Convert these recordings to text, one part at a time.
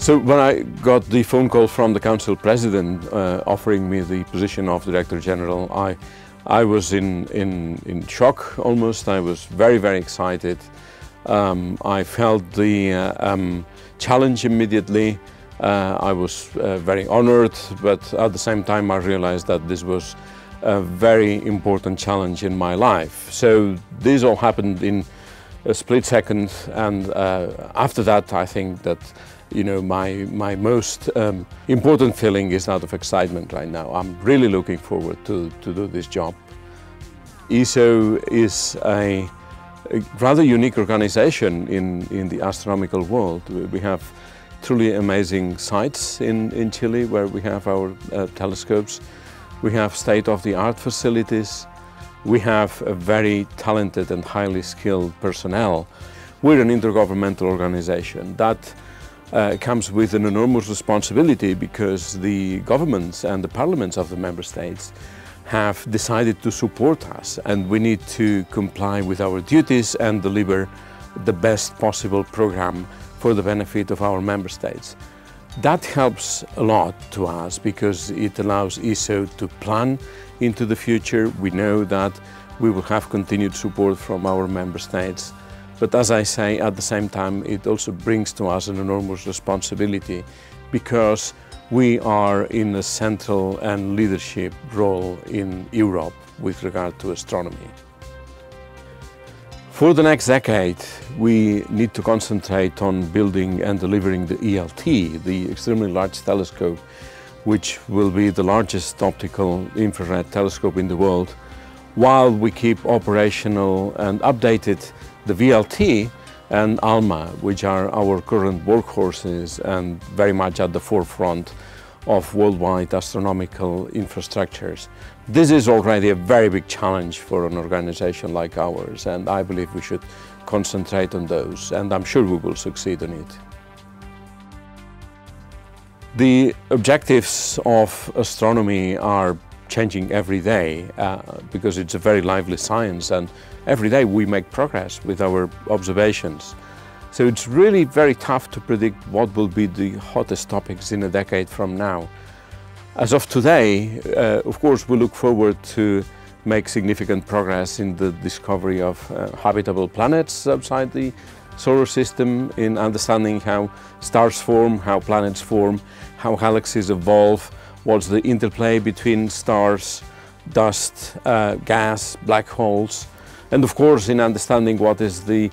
So when I got the phone call from the council president offering me the position of Director General, I was in shock almost. I was very, very excited. I felt the challenge immediately. I was very honored, but at the same time I realized that this was a very important challenge in my life. So this all happened in a split second, and after that I think that my most important feeling is that of excitement right now. I'm really looking forward to do this job. ESO is a rather unique organization in the astronomical world. We have truly amazing sites in Chile where we have our telescopes. We have state-of-the-art facilities. We have a very talented and highly skilled personnel. We're an intergovernmental organization that comes with an enormous responsibility, because the governments and the parliaments of the member states have decided to support us, and we need to comply with our duties and deliver the best possible program for the benefit of our member states. That helps a lot to us because it allows ESO to plan into the future. We know that we will have continued support from our member states. But as I say, at the same time, it also brings to us an enormous responsibility, because we are in a central and leadership role in Europe with regard to astronomy. For the next decade, we need to concentrate on building and delivering the ELT, the Extremely Large Telescope, which will be the largest optical infrared telescope in the world, while we keep operational and updated the VLT and ALMA, which are our current workhorses and very much at the forefront of worldwide astronomical infrastructures. This is already a very big challenge for an organization like ours, and I believe we should concentrate on those, and I'm sure we will succeed in it. The objectives of astronomy are changing every day because it's a very lively science, and every day we make progress with our observations. So it's really very tough to predict what will be the hottest topics in a decade from now. As of today, of course, we look forward to make significant progress in the discovery of habitable planets outside the solar system, in understanding how stars form, how planets form, how galaxies evolve, what's the interplay between stars, dust, gas, black holes, and of course in understanding what is the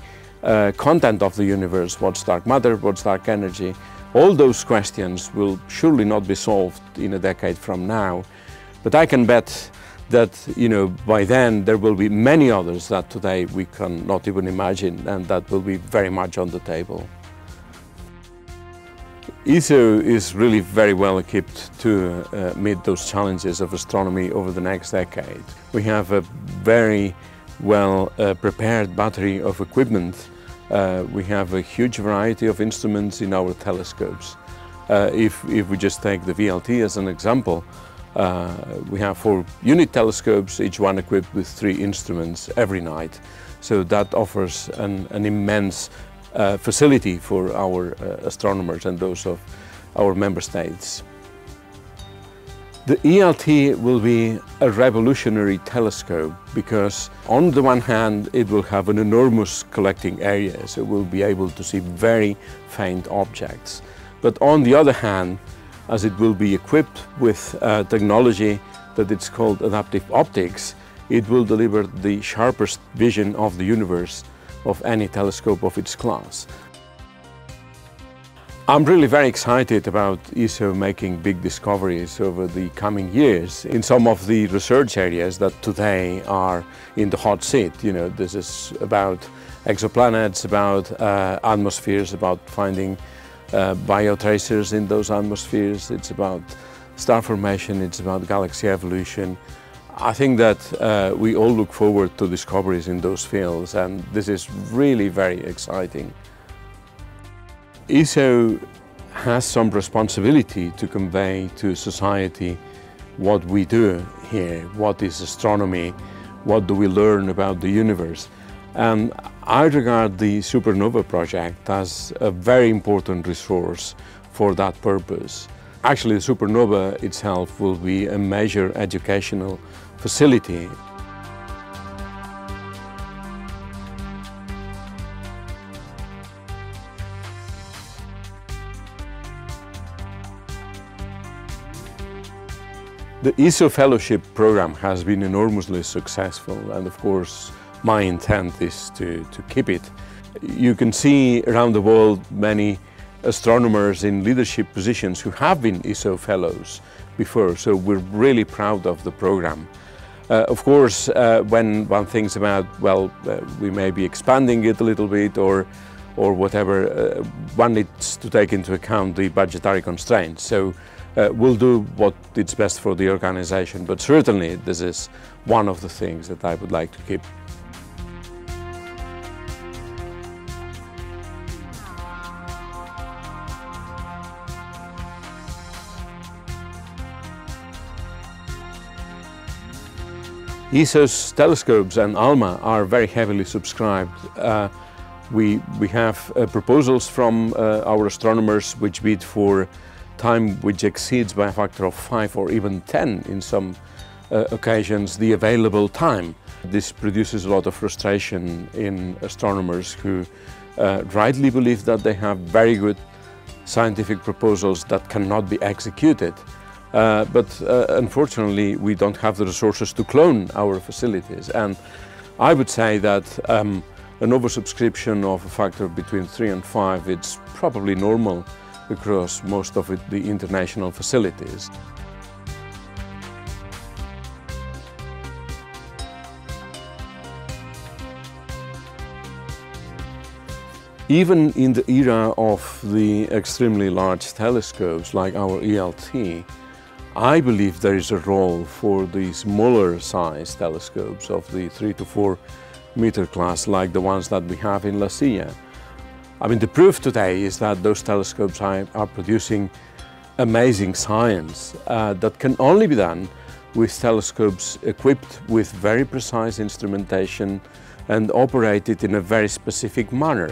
content of the universe, what's dark matter, what's dark energy. All those questions will surely not be solved in a decade from now, but I can bet that by then there will be many others that today we cannot even imagine, and that will be very much on the table. ESO is really very well equipped to meet those challenges of astronomy over the next decade. We have a very well prepared battery of equipment. We have a huge variety of instruments in our telescopes. If we just take the VLT as an example, we have 4 unit telescopes, each one equipped with 3 instruments every night. So that offers an immense facility for our astronomers and those of our member states. The ELT will be a revolutionary telescope because on the one hand it will have an enormous collecting area, so we'll be able to see very faint objects. But on the other hand, as it will be equipped with technology that it's called adaptive optics, it will deliver the sharpest vision of the universe of any telescope of its class. I'm really very excited about ESO making big discoveries over the coming years in some of the research areas that today are in the hot seat. This is about exoplanets, about atmospheres, about finding biotracers in those atmospheres. It's about star formation, it's about galaxy evolution. I think that we all look forward to discoveries in those fields, and this is really very exciting. ESO has some responsibility to convey to society what we do here, what is astronomy, what do we learn about the universe. And I regard the Supernova project as a very important resource for that purpose. Actually, the supernova itself will be a major educational facility. The ESO Fellowship program has been enormously successful, and of course my intent is to keep it. You can see around the world many astronomers in leadership positions who have been ESO Fellows before, so we're really proud of the program. Of course, when one thinks about, well, we may be expanding it a little bit or whatever, one needs to take into account the budgetary constraints. So we'll do what is best for the organization, but certainly this is one of the things that I would like to keep. ESO's telescopes and ALMA are very heavily subscribed. We have proposals from our astronomers which bid for time which exceeds by a factor of 5 or even 10 in some occasions the available time. This produces a lot of frustration in astronomers who rightly believe that they have very good scientific proposals that cannot be executed. But unfortunately we don't have the resources to clone our facilities, and I would say that an oversubscription of a factor between 3 and 5 it's probably normal across most of the international facilities. Even in the era of the extremely large telescopes like our ELT, I believe there is a role for the smaller size telescopes of the 3 to 4 meter class, like the ones that we have in La Silla. I mean, the proof today is that those telescopes are producing amazing science that can only be done with telescopes equipped with very precise instrumentation and operated in a very specific manner.